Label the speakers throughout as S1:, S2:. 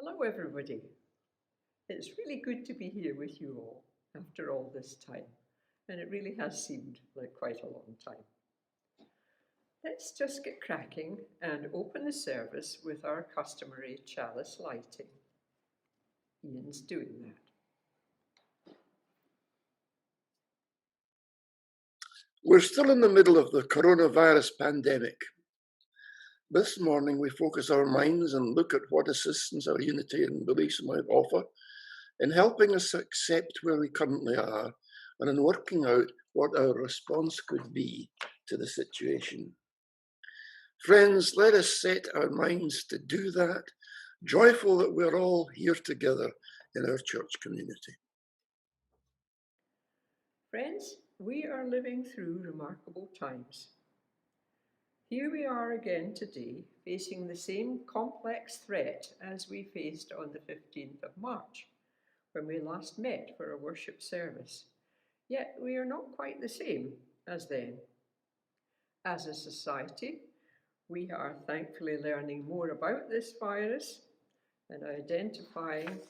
S1: Hello, everybody. It's really good to be here with you all after all this time, and it really has seemed like quite a long time. Let's just get cracking and open the service with our customary chalice lighting. Ian's doing that.
S2: We're still in the middle of the coronavirus pandemic. This morning, we focus our minds and look at what assistance our Unitarian beliefs might offer in helping us accept where we currently are and in working out what our response could be to the situation. Friends, let us set our minds to do that, joyful that we're all here together in our church community.
S1: Friends, we are living through remarkable times. Here we are again today, facing the same complex threat as we faced on the 15th of March, when we last met for a worship service. Yet we are not quite the same as then. As a society, we are thankfully learning more about this virus and identifying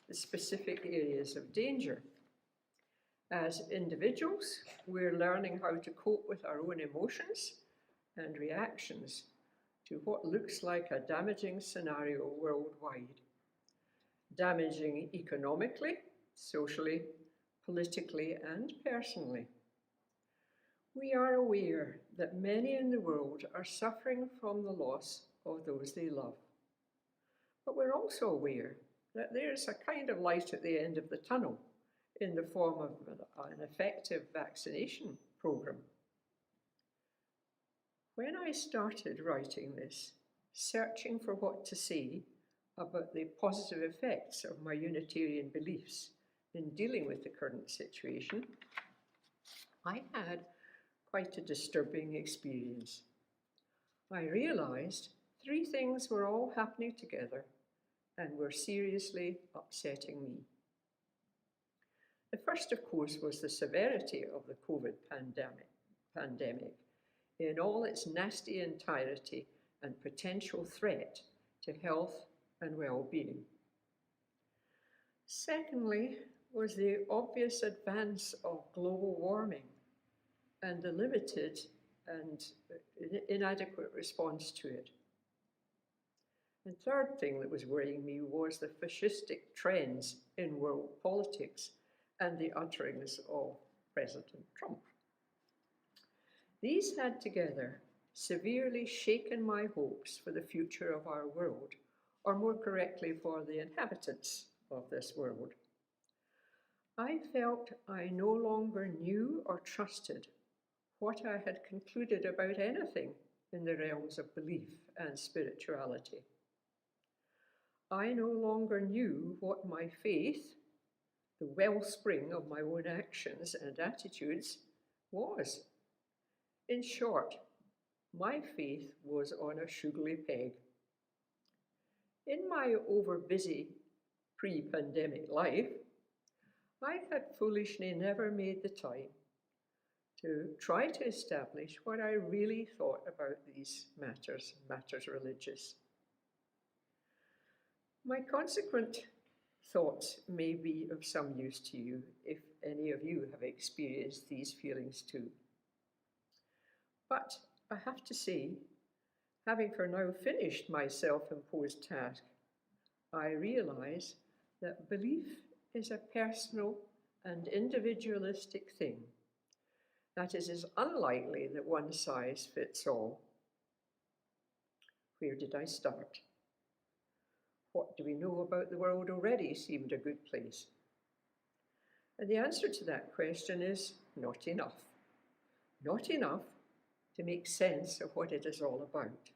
S1: the specific areas of danger. As individuals, we're learning how to cope with our own emotions and reactions to what looks like a damaging scenario worldwide. Damaging economically, socially, politically, and personally. We are aware that many in the world are suffering from the loss of those they love. But we're also aware that there's a kind of light at the end of the tunnel in the form of an effective vaccination program. When I started writing this, searching for what to say about the positive effects of my Unitarian beliefs in dealing with the current situation, I had quite a disturbing experience. I realized three things were all happening together and were seriously upsetting me. The first, of course, was the severity of the COVID pandemic in all its nasty entirety and potential threat to health and well-being. Secondly, was the obvious advance of global warming and the limited and inadequate response to it. And third thing that was worrying me was the fascistic trends in world politics and the utterings of President Trump. These had together severely shaken my hopes for the future of our world, or more correctly, for the inhabitants of this world. I felt I no longer knew or trusted what I had concluded about anything in the realms of belief and spirituality. I no longer knew what my faith, the wellspring of my own actions and attitudes, was. In short, my faith was on a Shoogly peg. In my overbusy pre-pandemic life, I had foolishly never made the time to try to establish what I really thought about these matters religious. My consequent thoughts may be of some use to you if any of you have experienced these feelings too. But I have to say, having for now finished my self-imposed task, I realize that belief is a personal and individualistic thing, that it is unlikely that one size fits all. Where did I start? What do we know about the world already seemed a good place? And the answer to that question is not enough. Not enough to make sense of what it is all about.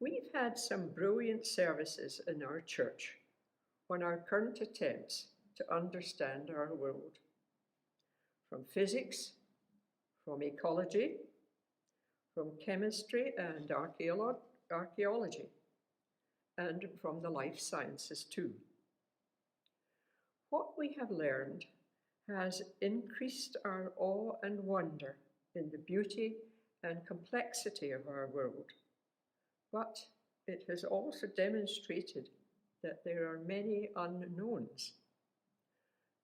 S1: We've had some brilliant services in our church on our current attempts to understand our world. From physics, from ecology, from chemistry and archaeology, and from the life sciences too. What we have learned has increased our awe and wonder in the beauty and complexity of our world, but it has also demonstrated that there are many unknowns,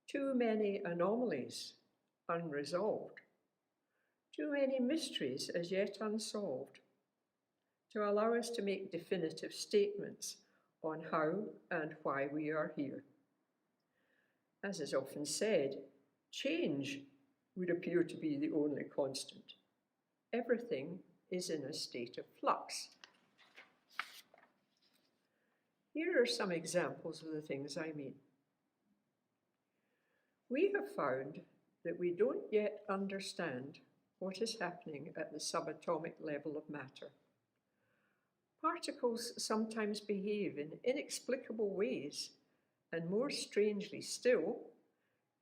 S1: too many anomalies unresolved, too many mysteries as yet unsolved, to allow us to make definitive statements on how and why we are here. As is often said, change would appear to be the only constant. Everything is in a state of flux. Here are some examples of the things I mean. We have found that we don't yet understand what is happening at the subatomic level of matter. Particles sometimes behave in inexplicable ways, and more strangely still,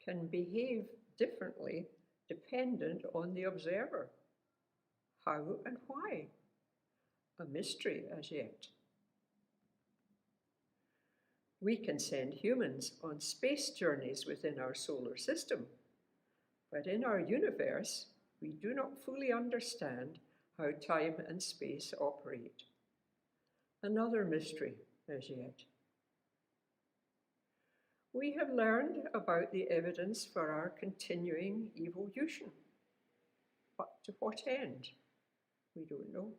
S1: can behave differently dependent on the observer. How and why? A mystery as yet. We can send humans on space journeys within our solar system, but in our universe, we do not fully understand how time and space operate. Another mystery as yet. We have learned about the evidence for our continuing evolution. But to what end? We don't know.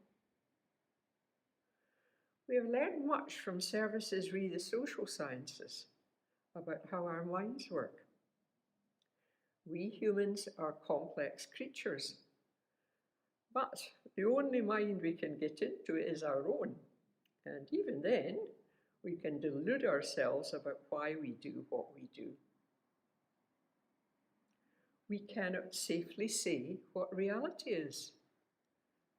S1: We have learned much from services re the social sciences about how our minds work. We humans are complex creatures, but the only mind we can get into is our own. And even then, we can delude ourselves about why we do what we do. We cannot safely say what reality is.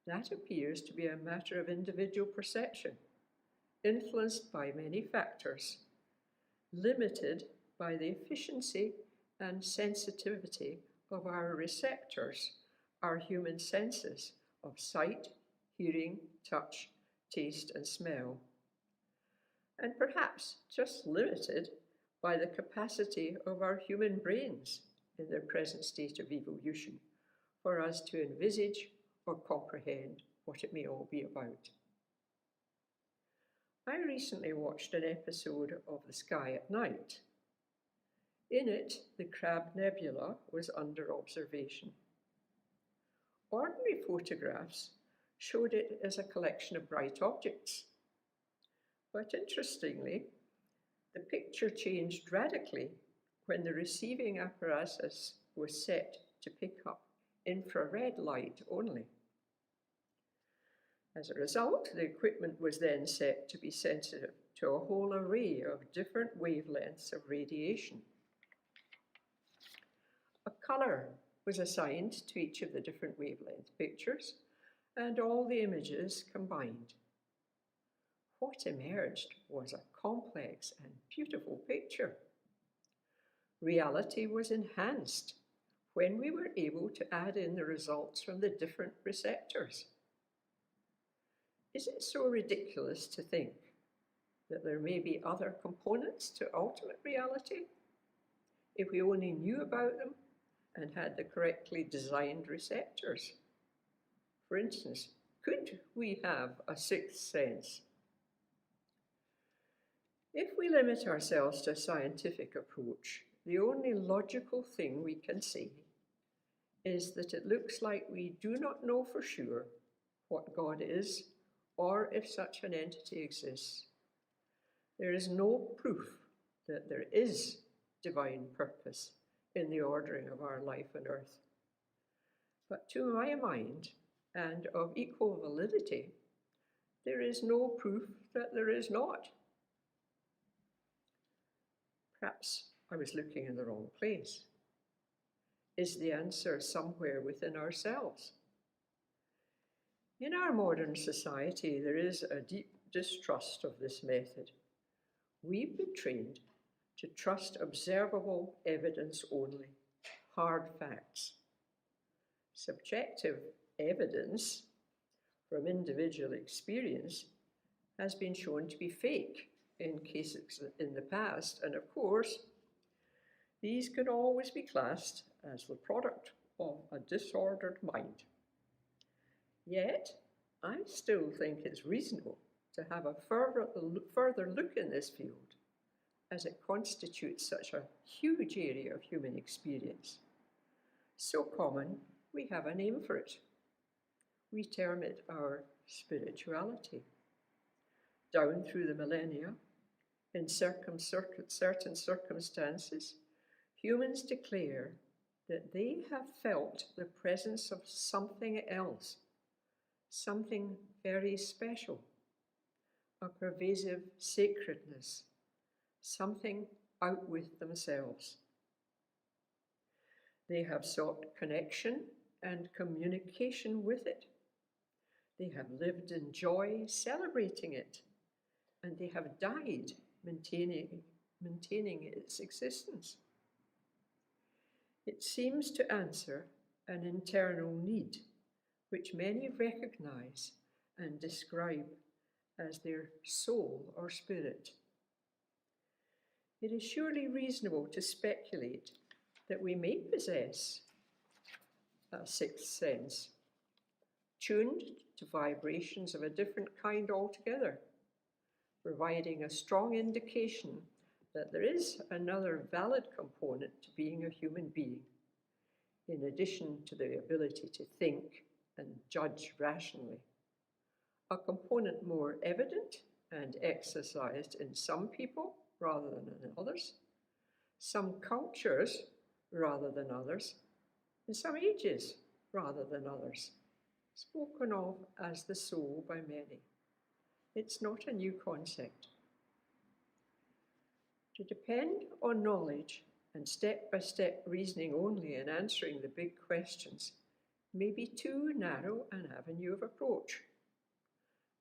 S1: That appears to be a matter of individual perception, influenced by many factors, limited by the efficiency and sensitivity of our receptors, our human senses of sight, hearing, touch, taste, and smell, and perhaps just limited by the capacity of our human brains in their present state of evolution for us to envisage or comprehend what it may all be about. I recently watched an episode of The Sky at Night. In it, the Crab Nebula was under observation. Ordinary photographs showed it as a collection of bright objects. But interestingly, the picture changed radically when the receiving apparatus was set to pick up infrared light only. As a result, the equipment was then set to be sensitive to a whole array of different wavelengths of radiation. A colour was assigned to each of the different wavelength pictures, and all the images combined. What emerged was a complex and beautiful picture. Reality was enhanced when we were able to add in the results from the different receptors. Is it so ridiculous to think that there may be other components to ultimate reality if we only knew about them and had the correctly designed receptors? For instance, could we have a sixth sense? If we limit ourselves to a scientific approach, the only logical thing we can say is that it looks like we do not know for sure what God is or if such an entity exists. There is no proof that there is divine purpose in the ordering of our life on earth. But to my mind, and of equal validity, there is no proof that there is not. Perhaps I was looking in the wrong place. Is the answer somewhere within ourselves? In our modern society, there is a deep distrust of this method. We've been trained to trust observable evidence only, hard facts. Subjective evidence from individual experience has been shown to be fake in cases in the past, and of course, these can always be classed as the product of a disordered mind. Yet, I still think it's reasonable to have a further look in this field, as it constitutes such a huge area of human experience. So common, we have a name for it. We term it our spirituality. Down through the millennia, in certain circumstances, humans declare that they have felt the presence of something else, something very special, a pervasive sacredness, something out with themselves. They have sought connection and communication with it. They have lived in joy celebrating it, and they have died maintaining its existence. It seems to answer an internal need, which many recognize and describe as their soul or spirit. It is surely reasonable to speculate that we may possess a sixth sense, tuned to vibrations of a different kind altogether, providing a strong indication that there is another valid component to being a human being, in addition to the ability to think and judge rationally. A component more evident and exercised in some people rather than in others, some cultures rather than others, in some ages rather than others, spoken of as the soul by many. It's not a new concept. To depend on knowledge and step-by-step reasoning only in answering the big questions may be too narrow an avenue of approach.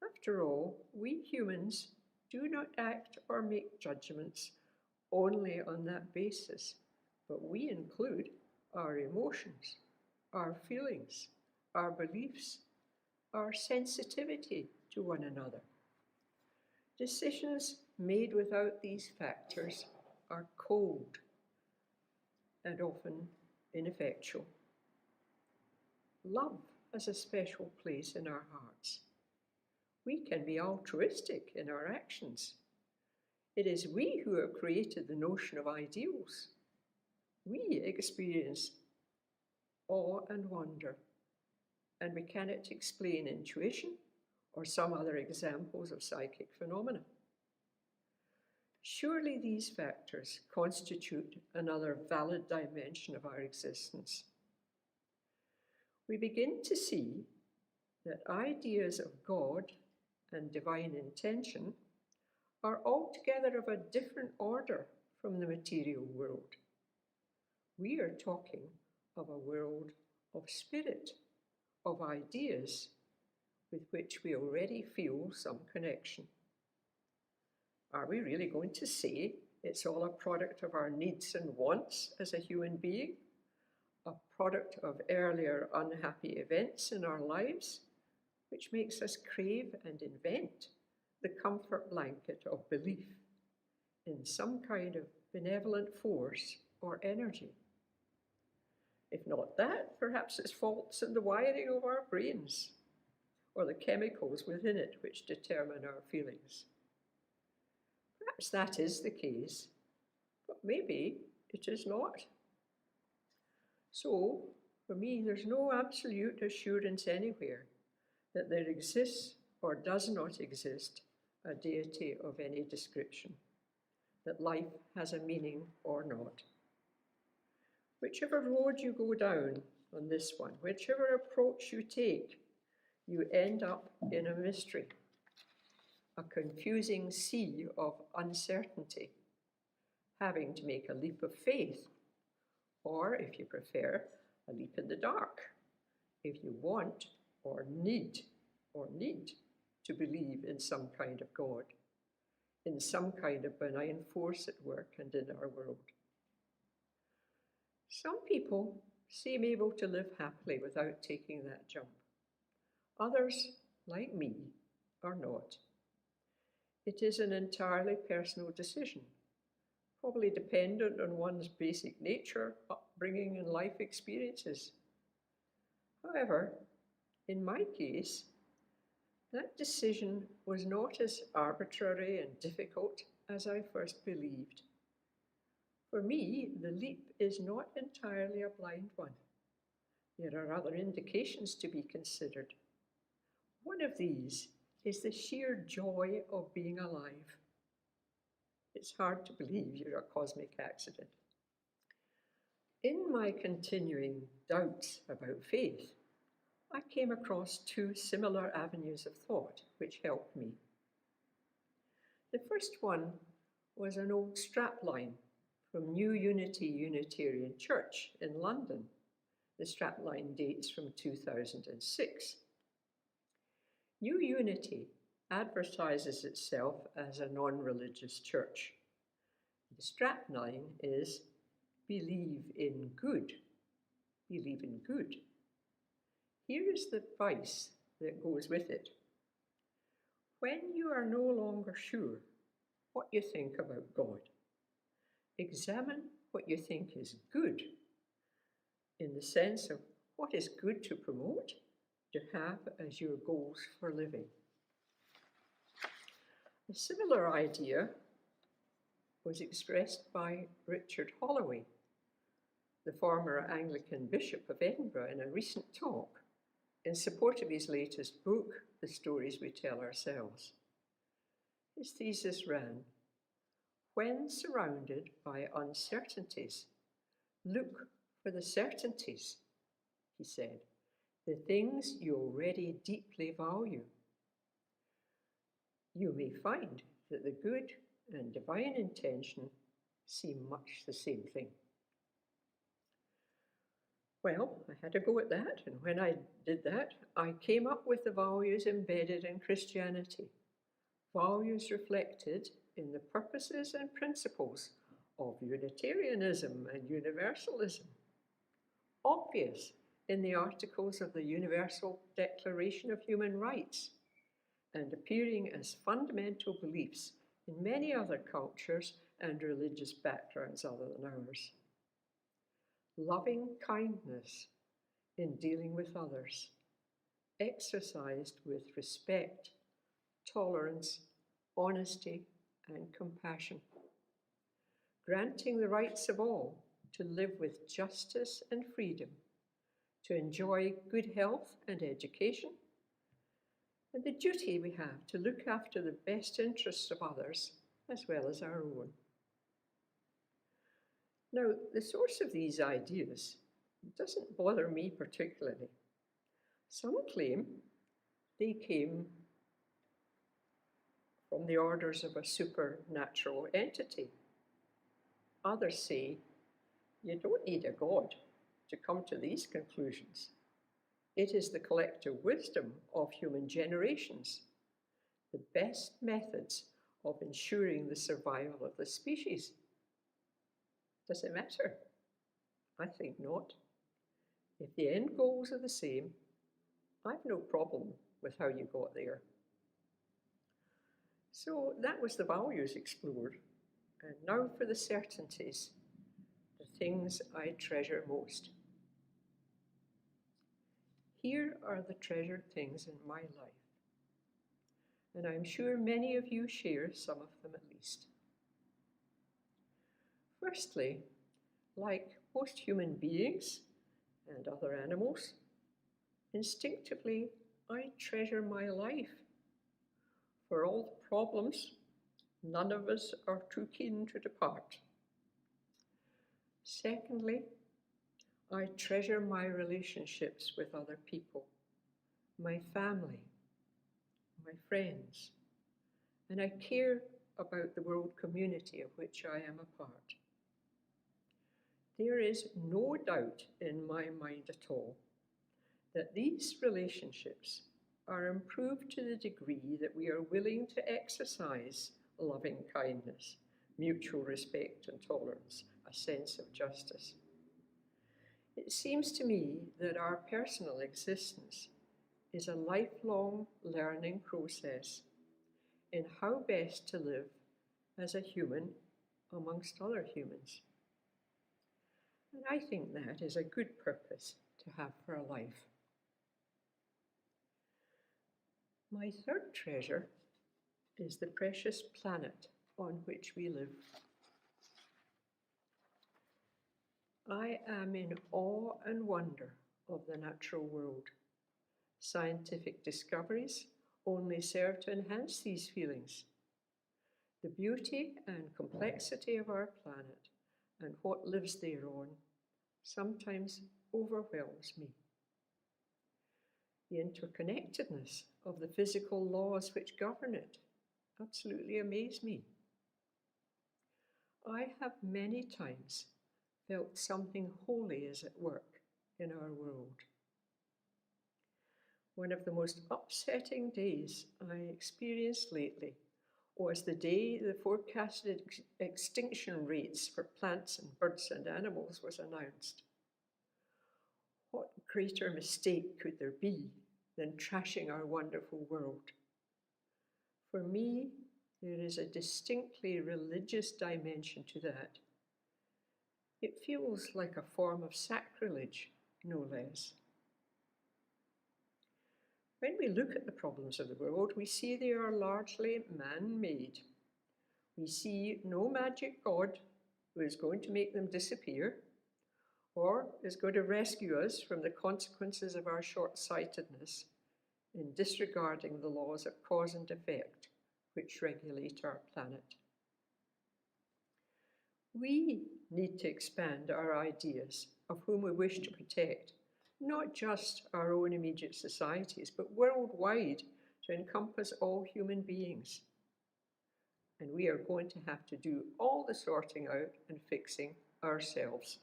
S1: After all, we humans do not act or make judgments only on that basis, but we include our emotions, our feelings, our beliefs, our sensitivity to one another. Decisions made without these factors are cold and often ineffectual. Love has a special place in our hearts. We can be altruistic in our actions. It is we who have created the notion of ideals. We experience awe and wonder, and we cannot explain intuition or some other examples of psychic phenomena. Surely these factors constitute another valid dimension of our existence. We begin to see that ideas of God and divine intention are altogether of a different order from the material world. We are talking of a world of spirit, of ideas with which we already feel some connection. Are we really going to say it's all a product of our needs and wants as a human being? A product of earlier unhappy events in our lives, which makes us crave and invent the comfort blanket of belief in some kind of benevolent force or energy? If not that, perhaps it's faults in the wiring of our brains or the chemicals within it which determine our feelings. Perhaps that is the case, but maybe it is not. So, for me, there's no absolute assurance anywhere that there exists or does not exist a deity of any description, that life has a meaning or not. Whichever road you go down on this one, whichever approach you take, you end up in a mystery, a confusing sea of uncertainty, having to make a leap of faith, or, if you prefer, a leap in the dark, if you want or need to believe in some kind of God, in some kind of benign force at work and in our world. Some people seem able to live happily without taking that jump. Others, like me, are not. It is an entirely personal decision, probably dependent on one's basic nature, upbringing, and life experiences. However, in my case, That decision was not as arbitrary and difficult as I first believed. For me, the leap is not entirely a blind one. There are other indications to be considered. One of these is the sheer joy of being alive. It's hard to believe you're a cosmic accident. In my continuing doubts about faith, I came across two similar avenues of thought which helped me. The first one was an old strapline from New Unity Unitarian Church in London. The strapline dates from 2006. New Unity advertises itself as a non-religious church. The strapline is believe in good. Believe in good. Here is the advice that goes with it. When you are no longer sure what you think about God, examine what you think is good, in the sense of what is good to promote, to have as your goals for living. A similar idea was expressed by Richard Holloway, the former Anglican Bishop of Edinburgh, in a recent talk in support of his latest book, The Stories We Tell Ourselves. His thesis ran, when surrounded by uncertainties, look for the certainties, he said, the things you already deeply value. You may find that the good and divine intention seem much the same thing. Well, I had a go at that, and when I did that, I came up with the values embedded in Christianity, values reflected in the purposes and principles of Unitarianism and Universalism, obvious in the articles of the Universal Declaration of Human Rights, and appearing as fundamental beliefs in many other cultures and religious backgrounds other than ours. Loving kindness in dealing with others, exercised with respect, tolerance, honesty, and compassion. Granting the rights of all to live with justice and freedom, to enjoy good health and education, and the duty we have to look after the best interests of others as well as our own. Now, the source of these ideas doesn't bother me particularly. Some claim they came from the orders of a supernatural entity. Others say you don't need a God to come to these conclusions. It is the collective wisdom of human generations, the best methods of ensuring the survival of the species. Does it matter? I think not. If the end goals are the same, I've no problem with how you got there. So that was the values explored. And now for the certainties, the things I treasure most. Here are the treasured things in my life, and I'm sure many of you share some of them at least. Firstly, like most human beings and other animals, instinctively I treasure my life. For all the problems, none of us are too keen to depart. Secondly, I treasure my relationships with other people, my family, my friends, and I care about the world community of which I am a part. There is no doubt in my mind at all that these relationships are improved to the degree that we are willing to exercise loving kindness, mutual respect and tolerance, a sense of justice. It seems to me that our personal existence is a lifelong learning process in how best to live as a human amongst other humans. And I think that is a good purpose to have for a life. My third treasure is the precious planet on which we live. I am in awe and wonder of the natural world. Scientific discoveries only serve to enhance these feelings. The beauty and complexity of our planet and what lives thereon sometimes overwhelms me. The interconnectedness of the physical laws which govern it absolutely amaze me. I have many times felt something holy is at work in our world. One of the most upsetting days I experienced lately was the day the forecasted extinction rates for plants and birds and animals was announced. What greater mistake could there be than trashing our wonderful world? For me, there is a distinctly religious dimension to that. It feels like a form of sacrilege, no less. When we look at the problems of the world, we see they are largely man-made. We see no magic God who is going to make them disappear or is going to rescue us from the consequences of our short-sightedness in disregarding the laws of cause and effect which regulate our planet. We need to expand our ideas of whom we wish to protect, not just our own immediate societies, but worldwide to encompass all human beings. And we are going to have to do all the sorting out and fixing ourselves,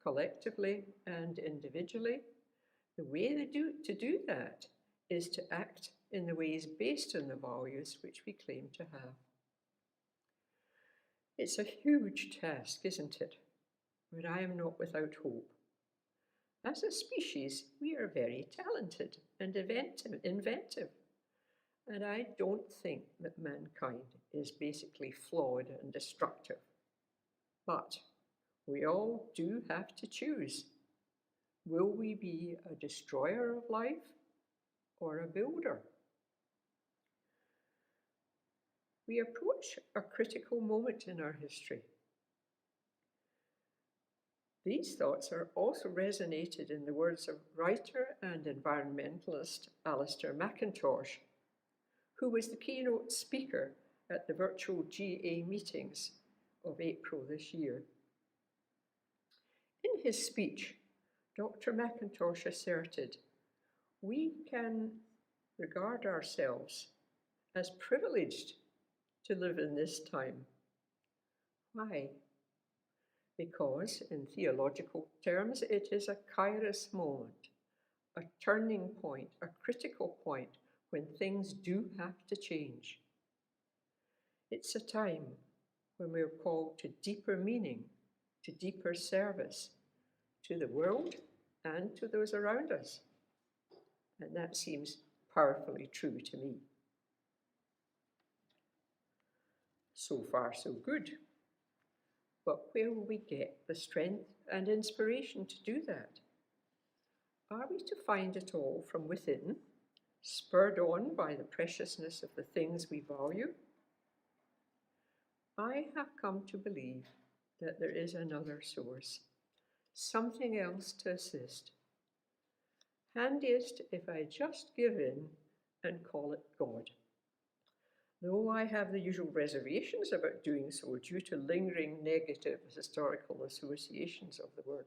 S1: collectively and individually. The way to do that is to act in the ways based on the values which we claim to have. It's a huge task, isn't it? But I am not without hope. As a species, we are very talented and inventive, and I don't think that mankind is basically flawed and destructive. But we all do have to choose. Will we be a destroyer of life or a builder? We approach a critical moment in our history. These thoughts are also resonated in the words of writer and environmentalist Alistair McIntosh, who was the keynote speaker at the virtual GA meetings of April this year. In his speech, Dr. McIntosh asserted, "We can regard ourselves as privileged to live in this time." Why? Because, in theological terms, it is a kairos moment, a turning point, a critical point when things do have to change. It's a time when we're called to deeper meaning, to deeper service, to the world and to those around us. And that seems powerfully true to me. So far, so good. But where will we get the strength and inspiration to do that? Are we to find it all from within, spurred on by the preciousness of the things we value? I have come to believe that there is another source, something else to assist. Handiest if I just give in and call it God. Though I have the usual reservations about doing so due to lingering negative historical associations of the word.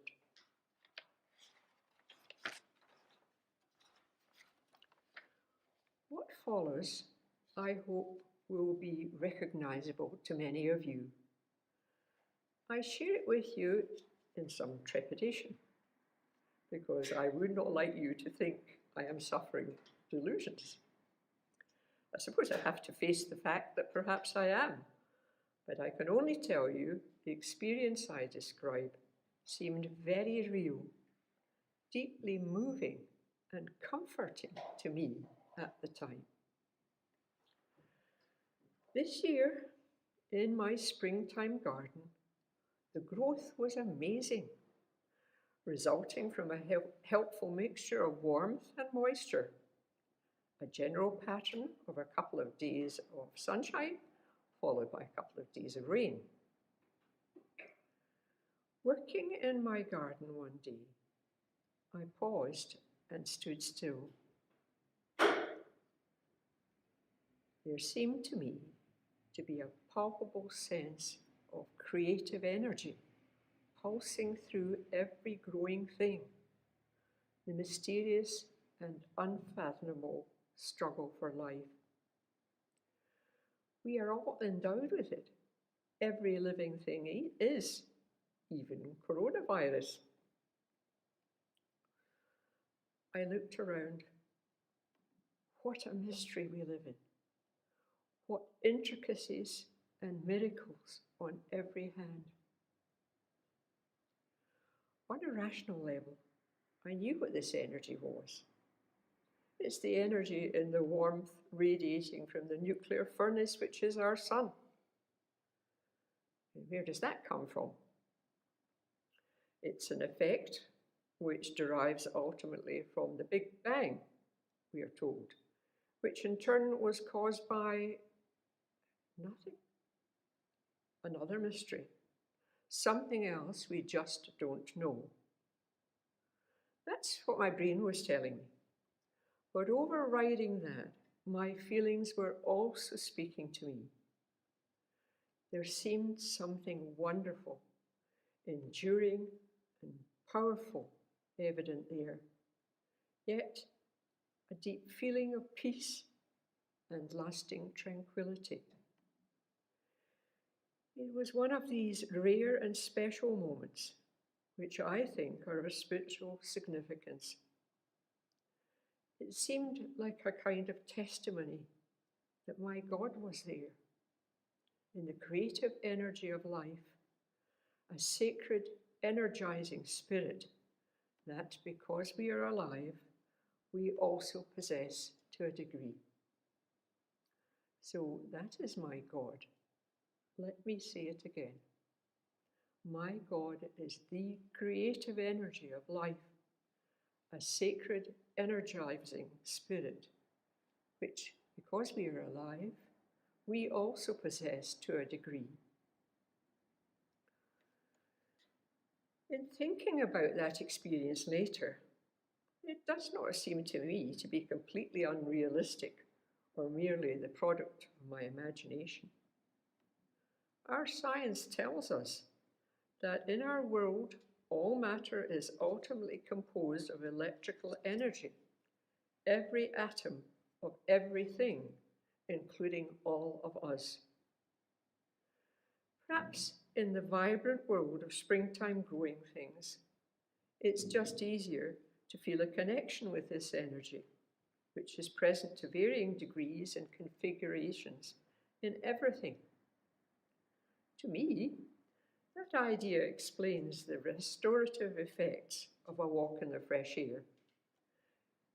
S1: What follows, I hope, will be recognizable to many of you. I share it with you in some trepidation, because I would not like you to think I am suffering delusions. I suppose I have to face the fact that perhaps I am, but I can only tell you the experience I describe seemed very real, deeply moving and comforting to me at the time. This year, in my springtime garden, the growth was amazing, resulting from a helpful mixture of warmth and moisture, a general pattern of a couple of days of sunshine, followed by a couple of days of rain. Working in my garden one day, I paused and stood still. There seemed to me to be a palpable sense of creative energy pulsing through every growing thing, the mysterious and unfathomable struggle for life. We are all endowed with it. Every living thing is, even coronavirus. I looked around. What a mystery we live in. What intricacies and miracles on every hand. On a rational level, I knew what this energy was. It's the energy in the warmth radiating from the nuclear furnace, which is our sun. And where does that come from? It's an effect which derives ultimately from the Big Bang, we are told, which in turn was caused by nothing. Another mystery. Something else we just don't know. That's what my brain was telling me. But overriding that, my feelings were also speaking to me. There seemed something wonderful, enduring, and powerful evident there, yet a deep feeling of peace and lasting tranquility. It was one of these rare and special moments, which I think are of spiritual significance. It seemed like a kind of testimony that my God was there, in the creative energy of life, a sacred, energizing spirit that, because we are alive, we also possess to a degree. So that is my God. Let me say it again. My God is the creative energy of life, a sacred, energizing spirit, which, because we are alive, we also possess to a degree. In thinking about that experience later, it does not seem to me to be completely unrealistic or merely the product of my imagination. Our science tells us that in our world, all matter is ultimately composed of electrical energy, every atom of everything, including all of us. Perhaps in the vibrant world of springtime growing things, it's just easier to feel a connection with this energy, which is present to varying degrees and configurations in everything. To me, that idea explains the restorative effects of a walk in the fresh air,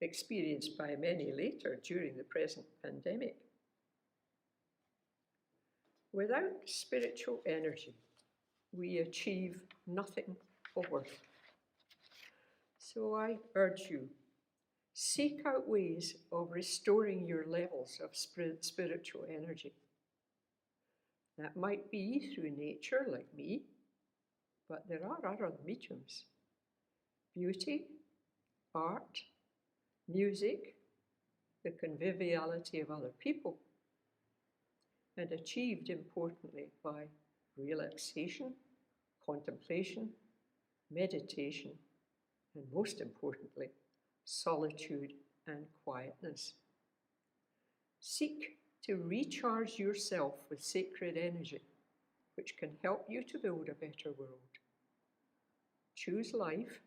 S1: experienced by many later during the present pandemic. Without spiritual energy, we achieve nothing of worth. So I urge you, seek out ways of restoring your levels of spiritual energy. That might be through nature, like me, but there are other mediums. Beauty, art, music, the conviviality of other people, and achieved importantly by relaxation, contemplation, meditation, and most importantly, solitude and quietness. Seek to recharge yourself with sacred energy, which can help you to build a better world. Choose life.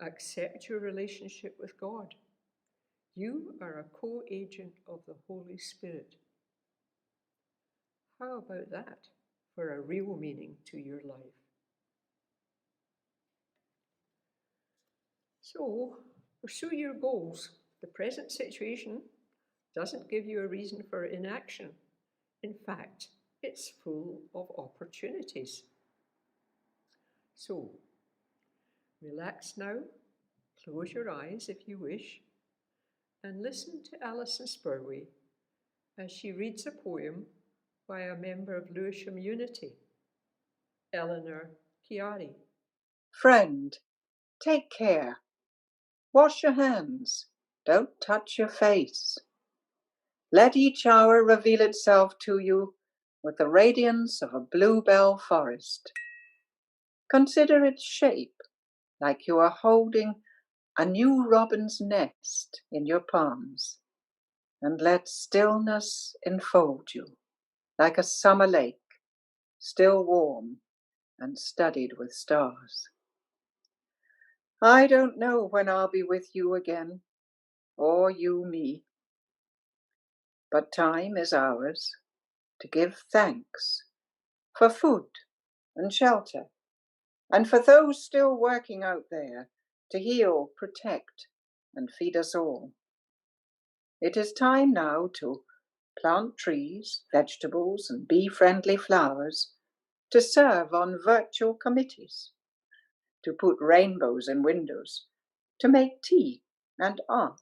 S1: Accept your relationship with God. You are a co-agent of the Holy Spirit. How about that for a real meaning to your life? So, pursue your goals. The present situation doesn't give you a reason for inaction. In fact, it's full of opportunities. So, relax now, close your eyes if you wish, and listen to Alison Spurway as she reads a poem by a member of Lewisham Unity, Eleanor Chiari.
S3: Friend, take care. Wash your hands. Don't touch your face. Let each hour reveal itself to you with the radiance of a bluebell forest. Consider its shape, like you are holding a new robin's nest in your palms, and let stillness enfold you, like a summer lake, still warm and studded with stars. I don't know when I'll be with you again, or you me, but time is ours to give thanks for food and shelter, and for those still working out there to heal, protect, and feed us all. It is time now to plant trees, vegetables, and bee-friendly flowers, to serve on virtual committees, to put rainbows in windows, to make tea and art.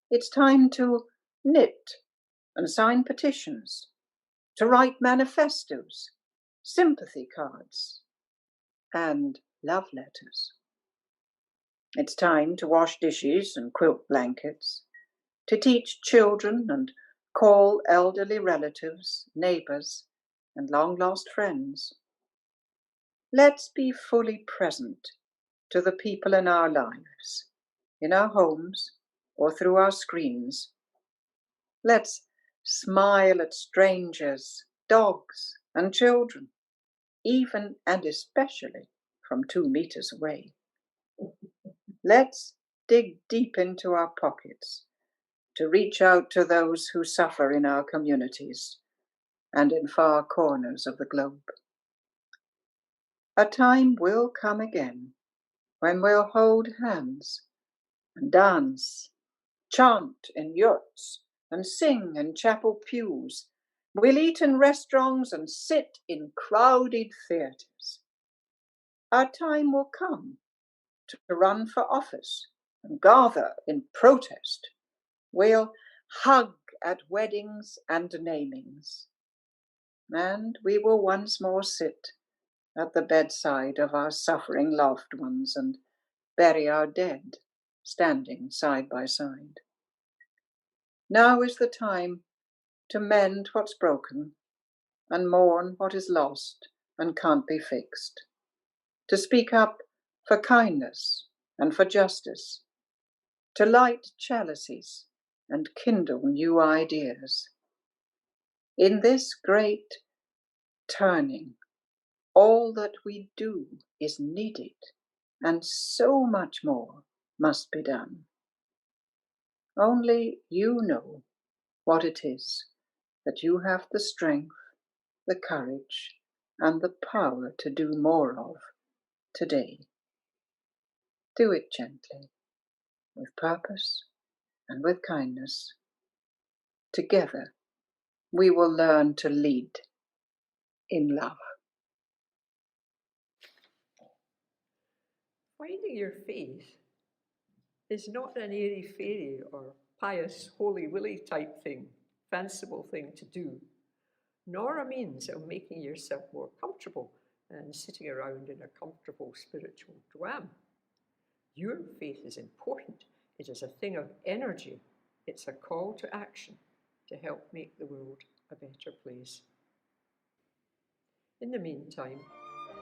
S3: It's time to knit and sign petitions, to write manifestos, sympathy cards, and love letters. It's time to wash dishes and quilt blankets, to teach children and call elderly relatives, neighbors, and long-lost friends. Let's be fully present to the people in our lives, in our homes, or through our screens. Let's smile at strangers, dogs, and children, even and especially from 2 meters away. Let's dig deep into our pockets to reach out to those who suffer in our communities and in far corners of the globe. A time will come again when we'll hold hands and dance, chant in yurts, and sing in chapel pews. We'll eat in restaurants and sit in crowded theatres. Our time will come to run for office and gather in protest. We'll hug at weddings and namings. And we will once more sit at the bedside of our suffering loved ones and bury our dead, standing side by side. Now is the time to mend what's broken and mourn what is lost and can't be fixed, to speak up for kindness and for justice, to light chalices and kindle new ideas. In this great turning, all that we do is needed, and so much more must be done. Only you know what it is that you have the strength, the courage, and the power to do more of today. Do it gently, with purpose and with kindness. Together, we will learn to lead in love.
S1: Finding your faith is not an airy-fairy or pious holy-willy type thing, fanciful thing to do, nor a means of making yourself more comfortable and sitting around in a comfortable spiritual dwam. Your faith is important. It is a thing of energy. It's a call to action to help make the world a better place. In the meantime,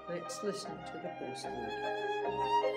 S1: let's listen to the postlude.